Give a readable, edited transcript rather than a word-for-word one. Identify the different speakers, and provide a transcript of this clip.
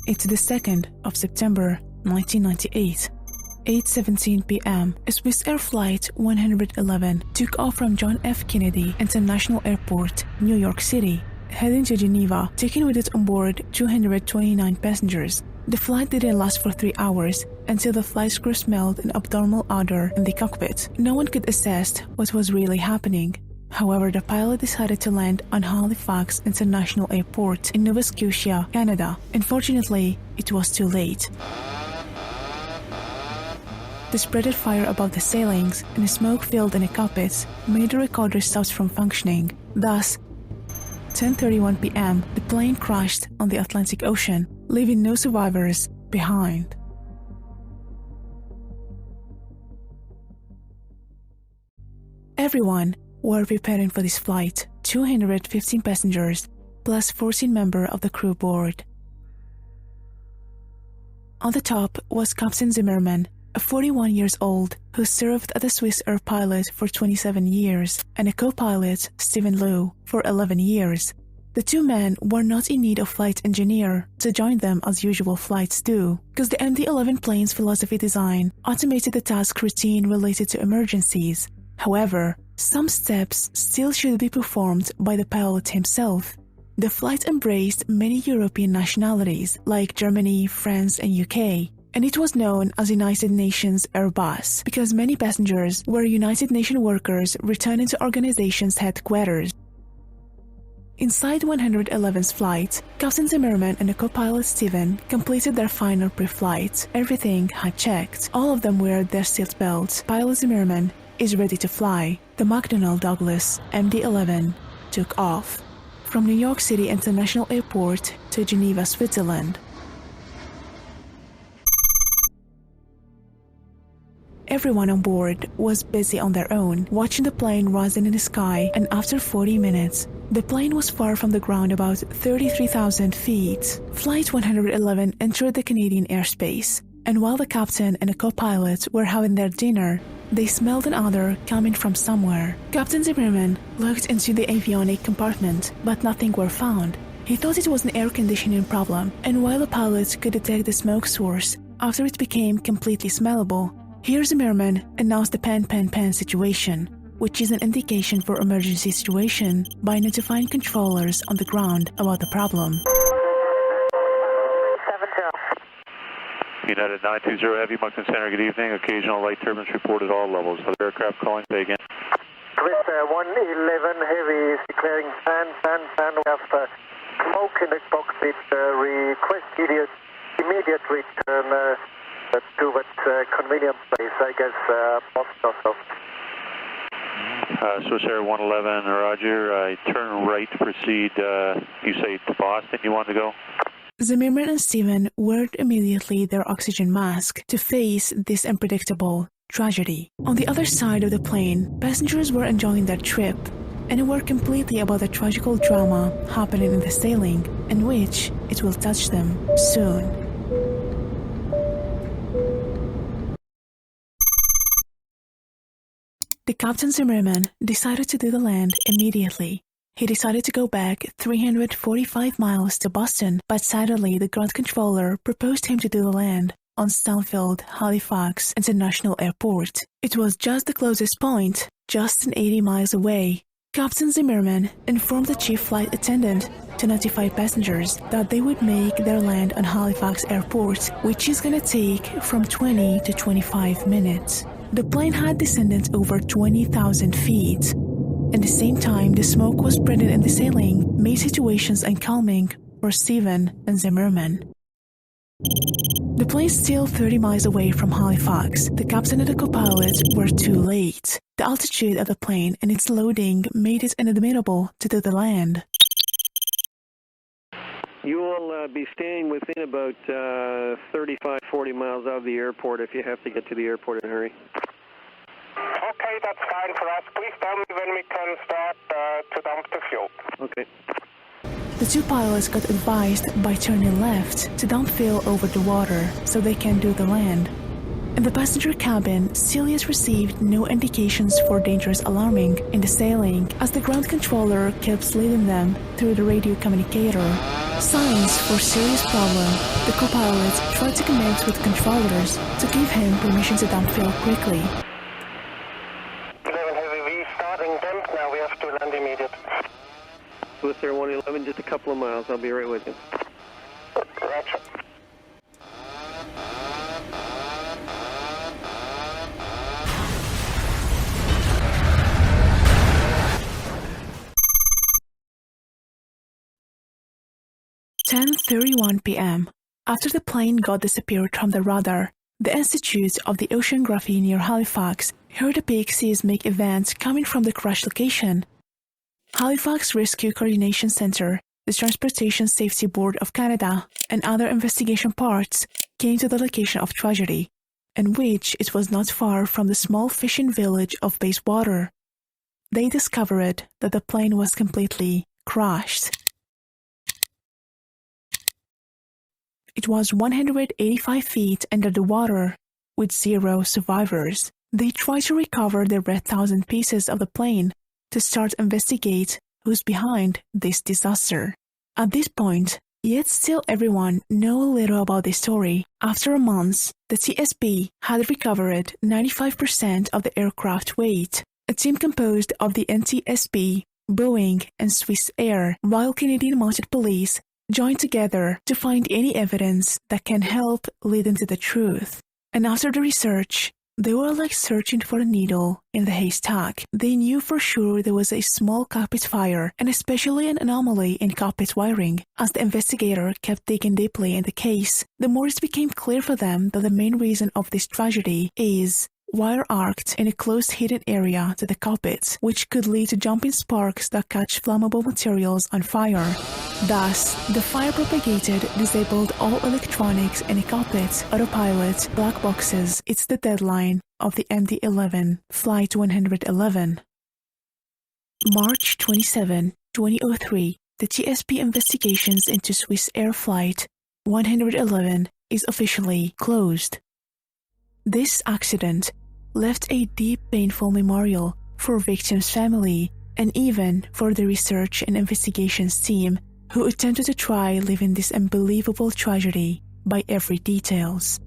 Speaker 1: It's the 2nd of September, 1998. 8:17 p.m., a Swissair Flight 111 took off from John F. Kennedy International Airport, New York City, heading to Geneva, taking with it on board 229 passengers. The flight didn't last for 3 hours until the flight crew smelled an abnormal odor in the cockpit. No one could assess what was really happening. However, the pilot decided to land on Halifax International Airport in Nova Scotia, Canada. Unfortunately, it was too late. The spreaded fire above the sailings and the smoke filled in the cockpits made the recorder stop from functioning. Thus, 10:31 p.m., the plane crashed on the Atlantic Ocean, leaving no survivors behind. Everyone were preparing for this flight, 215 passengers, plus 14 members of the crew board. On the top was Captain Zimmerman, a 41 years old who served as a Swissair pilot for 27 years, and a co-pilot, Stephen Liu, for 11 years. The two men were not in need of flight engineer to join them as usual flights do, because the MD-11 plane's philosophy design automated the task routine related to emergencies. However, some steps still should be performed by the pilot himself. The flight embraced many European nationalities like Germany, France, and UK, and it was known as United Nations Airbus because many passengers were United Nations workers returning to organization's headquarters. Inside 111's flight, Captain Zimmerman and the co-pilot Steven completed their final pre-flight. Everything had checked. All of them wear their seat belts. Pilot Zimmerman is ready to fly. The McDonnell Douglas MD-11 took off from New York City International Airport to Geneva, Switzerland. Everyone on board was busy on their own, watching the plane rising in the sky, and after 40 minutes, the plane was far from the ground about 33,000 feet. Flight 111 entered the Canadian airspace, and while the captain and the co-pilot were having their dinner, they smelled an odor coming from somewhere. Captain Zimmerman looked into the avionics compartment, but nothing were found. He thought it was an air conditioning problem, and while the pilot could detect the smoke source after it became completely smellable, here Zimmerman announced the pan situation, which is an indication for emergency situation by notifying controllers on the ground about the problem.
Speaker 2: 70. United 920 Heavy, Moncton Center, good evening. Occasional light turbulence report at all levels. Other aircraft calling, say again.
Speaker 3: Swissair 111 Heavy is declaring pan. We have smoke in the cockpit. Request immediate return to that convenient place, I guess, Moscow.
Speaker 2: Swissair 111, Roger. Turn right to proceed. You say to Boston you want to go?
Speaker 1: Zimmerman and Steven wore immediately their oxygen mask to face this unpredictable tragedy. On the other side of the plane, passengers were enjoying their trip and were completely about the tragical drama happening in the sailing, in which it will touch them soon. The Captain Zimmerman decided to do the land immediately. He decided to go back 345 miles to Boston, but sadly the ground controller proposed him to do the land on Stanfield Halifax International Airport. It was just the closest point, just 80 miles away. Captain Zimmerman informed the chief flight attendant to notify passengers that they would make their land on Halifax Airport, which is going to take from 20 to 25 minutes. The plane had descended over 20,000 feet. At the same time, the smoke was spreading in the ceiling, made situations uncalming for Steven and Zimmerman. The plane still 30 miles away from Halifax. The captain and the co-pilot were too late. The altitude of the plane and its loading made it inadmissible to do the land.
Speaker 4: You will be staying within about 35-40 miles of the airport if you have to get to the airport in a hurry.
Speaker 5: Okay, that's fine for us. Please tell me when we can start to dump the fuel.
Speaker 4: Okay.
Speaker 1: The two pilots got advised by turning left to dump fuel over the water so they can do the land. In the passenger cabin, Celius received no indications for dangerous alarming in the sailing as the ground controller kept leading them through the radio communicator. Signs for serious problem, the co-pilot tried to connect with controllers to give him permission to dump fuel quickly.
Speaker 5: 11 Heavy, we starting dump now, we have to land immediate.
Speaker 4: Swissair 111, just a couple of miles, I'll be right with you.
Speaker 5: Roger.
Speaker 1: (10:31 p.m.) After the plane got disappeared from the radar, the Institute of the Oceanography near Halifax heard a big seismic event coming from the crash location. Halifax Rescue Coordination Centre, the Transportation Safety Board of Canada, and other investigation parts came to the location of tragedy, in which it was not far from the small fishing village of Bayswater. They discovered that the plane was completely crashed. It was 185 feet under the water, with 0 survivors. They tried to recover the red 1,000 pieces of the plane to start investigate who's behind this disaster. At this point, yet still everyone know a little about the story. After a month, the TSB had recovered 95% of the aircraft weight. A team composed of the NTSB, Boeing, and Swissair, Royal Canadian Mounted Police, joined together to find any evidence that can help lead them to the truth. And after the research, they were like searching for a needle in the haystack. They knew for sure there was a small cockpit fire and especially an anomaly in cockpit wiring. As the investigator kept digging deeply in the case, the more it became clear for them that the main reason of this tragedy is wire arced in a closed hidden area to the cockpit, which could lead to jumping sparks that catch flammable materials on fire. Thus, the fire propagated, disabled all electronics in a cockpit, autopilot, black boxes. It's the deadline of the MD-11, Flight 111. March 27, 2003, the TSB investigations into Swissair Flight 111 is officially closed. This accident left a deep, painful memorial for victims' family and even for the research and investigations team who attempted to try living this unbelievable tragedy by every details.